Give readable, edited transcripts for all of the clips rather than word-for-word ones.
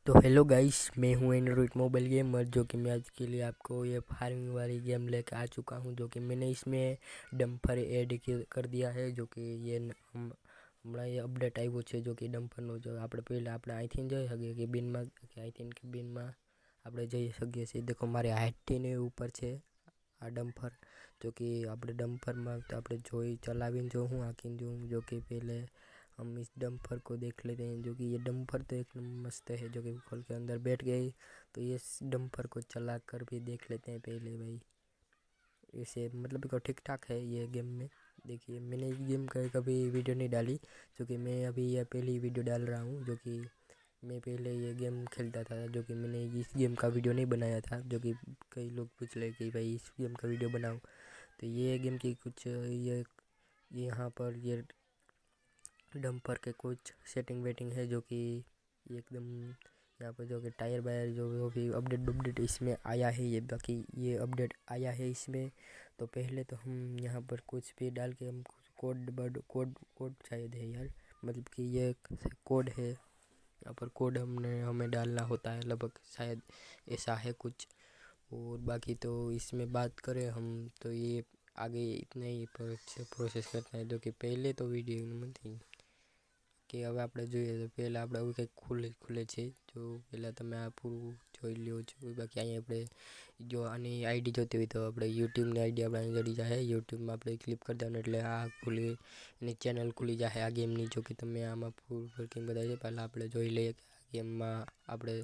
तो hello guys, मैं हूं एंड्रॉइड मोबाइल गेमर, जो कि मैं आज के लिए आपको ये फार्मिंग वाली गेम लेकर आ चुका हूं। जो कि मैंने इसमें डंपर ऐड कर दिया है। जो कि ये હમણાં ये अपडेट આવ્યો છે। जो कि ડમ્પરનો જો આપણે પહેલાં આપણે અહીંથી જઈ શકીએ કેબિનમાં, કે અહીંથી કેબિનમાં આપણે જઈ શકીએ છીએ। देखो મારી હાઇટથી ને ઉપર છે આ ડમ્પર। जो कि આપણે ડમ્પરમાં તો આપણે જોઈ ચલાવીને જો હું આંકીને જોઉં। जो कि पहले हम इस डंपर को देख लेते हैं। जो कि ये डंपर तो एक मस्त है। जो कि खोल के अंदर बैठ गई तो ये डंपर को चला कर भी देख लेते हैं पहले भाई। इसे मतलब को ठीक ठाक है ये गेम में। देखिए मैंने इस गेम का कभी वीडियो नहीं डाली। जो कि मैं अभी ये पहली वीडियो डाल रहा हूँ। जो कि मैं पहले ये गेम खेलता था। जो कि मैंने इस गेम का वीडियो नहीं बनाया था। जो कि कई लोग पूछ ले कि भाई इस गेम का वीडियो बनाओ, तो ये गेम की कुछ ये यहाँ पर ये डंपर के कुछ सेटिंग वेटिंग है। जो कि एकदम यहाँ पर जो कि टायर वायर जो भी अपडेट इसमें आया है, ये बाकी ये अपडेट आया है इसमें। तो पहले तो हम यहाँ पर कुछ भी डाल के हम कोड शायद है यार, मतलब कि ये कोड है। यहाँ पर कोड हमें डालना होता है लगभग, शायद ऐसा है कुछ। और बाकी तो इसमें बात करें हम तो ये आगे इतना ही प्रोसेस करता है। जो कि पहले तो वीडियो में थी कि હવે આપણે જોઈએ તો પહેલાં આપણે આવું કંઈક ખુલે છે। જો પહેલાં તમે આ પૂરું જોઈ લ્યો છો। બાકી અહીંયા આપણે જો આની આઈડી જોતી હોય તો આપણે યુટ્યુબની આઈડી આપણે અહીં જડી જાય। યુટ્યુબમાં આપણે ક્લિક કરી દેવાનું એટલે આ ખુલી એની ચેનલ ખુલી જાય આ ગેમની। જો કે તમે આમાં ફૂલ વર્કિંગ બતાવી છે। પહેલાં આપણે જોઈ લઈએ કે આ ગેમમાં આપણે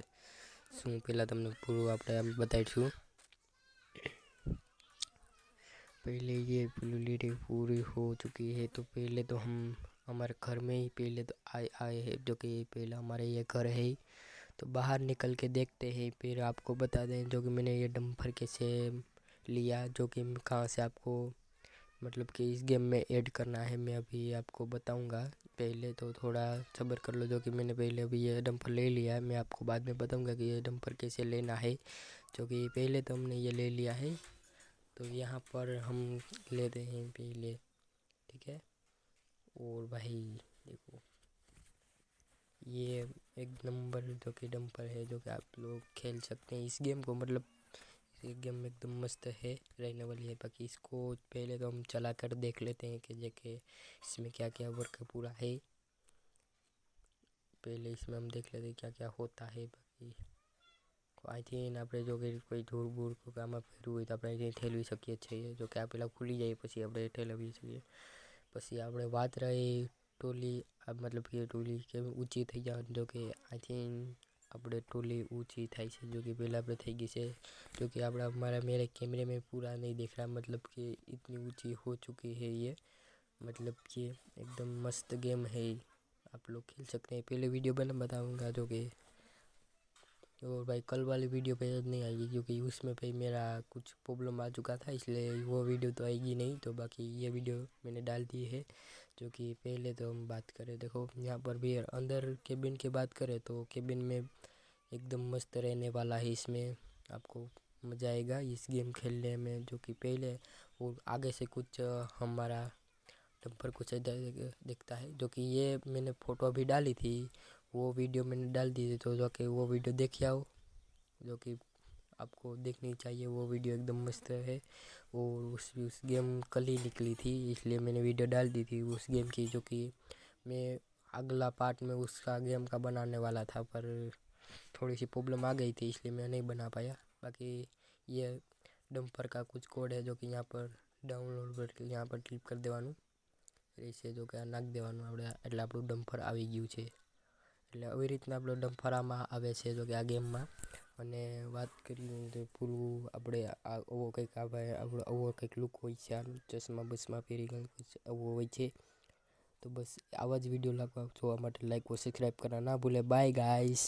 શું પહેલાં તમને પૂરું આપણે આમ બતાવીશું। पहले ये फुललिटी पूरी हो चुकी है। तो पहले तो हम हमारे घर में ही पहले तो आए हैं। जो कि पहले हमारे ये घर है, तो बाहर निकल के देखते हैं। फिर आपको बता दें जो कि मैंने ये डंपर कैसे लिया, जो कि कहाँ से आपको मतलब कि इस गेम में ऐड करना है मैं अभी आपको बताऊंगा। पहले तो थोड़ा सब्र कर लो। जो कि मैंने पहले अभी ये डंपर ले लिया है, मैं आपको बाद में बताऊंगा कि ये डंपर कैसे लेना है। जो कि पहले तो हमने ये ले लिया है, तो यहाँ पर हम लेते हैं पहले, ठीक है। और भाई देखो ये एक नंबर जो कि डंपर है, जो कि आप लोग खेल सकते हैं इस गेम को। मतलब ये गेम एकदम मस्त है, रहने वाली है। बाकी इसको पहले तो हम चला कर देख लेते हैं कि जैसे इसमें क्या क्या वर्क पूरा है। पहले इसमें हम देख लेते हैं क्या क्या होता है। बाकी અહીંથી આપણે જો કે કોઈ ધૂળ બૂળ આમાં ફેરવું હોય તો આપણે અહીંથી ઠેલવી શકીએ છીએ। જો કે આ પહેલાં ખુલી જાય પછી આપણે ઠેલવીએ છીએ। પછી આપણે વાત રહી ટોલી, मतलब કે ટોલી કેમ ઊંચી થઈ જાય। જો કે અહીંથી આપણે टोली ऊँची थाय છે। जो कि पहले આપણે થઈ ગઈ છે। जो कि આપણે हमारा मेरे कैमरे में पूरा नहीं दिख रहा, मतलब कि इतनी ऊंची हो चुकी है ये। मतलब कि एकदम मस्त गेम है, आप लोग खेल सकते हैं। पहले वीडियो बना बताऊंगा। जो कि और भाई कल वाली वीडियो पे नहीं आएगी, क्योंकि उसमें भाई मेरा कुछ प्रॉब्लम आ चुका था, इसलिए वो वीडियो तो आएगी नहीं। तो बाकी ये वीडियो मैंने डाल दी है। जो कि पहले तो हम बात करें, देखो यहाँ पर भी अंदर केबिन की बात करें तो केबिन में एकदम मस्त रहने वाला है। इसमें आपको मज़ा आएगा इस गेम खेलने में। जो कि पहले और आगे से कुछ हमारा डंपर कुछ दिखता है। जो कि ये मैंने फ़ोटो अभी डाली थी, वो वीडियो मैंने डाल दी थी, तो जो कि वो वीडियो देख आओ। जो कि आपको देखनी चाहिए, वो वीडियो एकदम मस्त है। और उस गेम कल ही निकली थी, इसलिए मैंने वीडियो डाल दी थी उस गेम की। जो कि मैं अगला पार्ट में उसका गेम का बनाने वाला था, पर थोड़ी सी प्रॉब्लम आ गई थी, इसलिए मैं नहीं बना पाया। बाकी ये डंपर का कुछ कोड है, जो कि यहाँ पर डाउनलोड करके यहाँ पर क्लिक कर देवाનું રહેશે। जो कि નાખ દેવાનું આપણે, એટલે આપણું ડમ્પર આવી ગયું છે। એટલે આવી રીતના આપણો ડમ્પર આમાં આવે છે। જો કે આ ગેમમાં અને વાત કરીએ તો પૂરું આપણે આવો કંઈક આપણો આવો કંઈક લુક હોય છે। આનું ચશ્મા બસમાં પહેરી આવો હોય છે। તો બસ આવા જ વિડીયો જોવા માટે લાઈક ઓ સબસ્ક્રાઈબ કરવાના ના ભૂલે। Bye guys.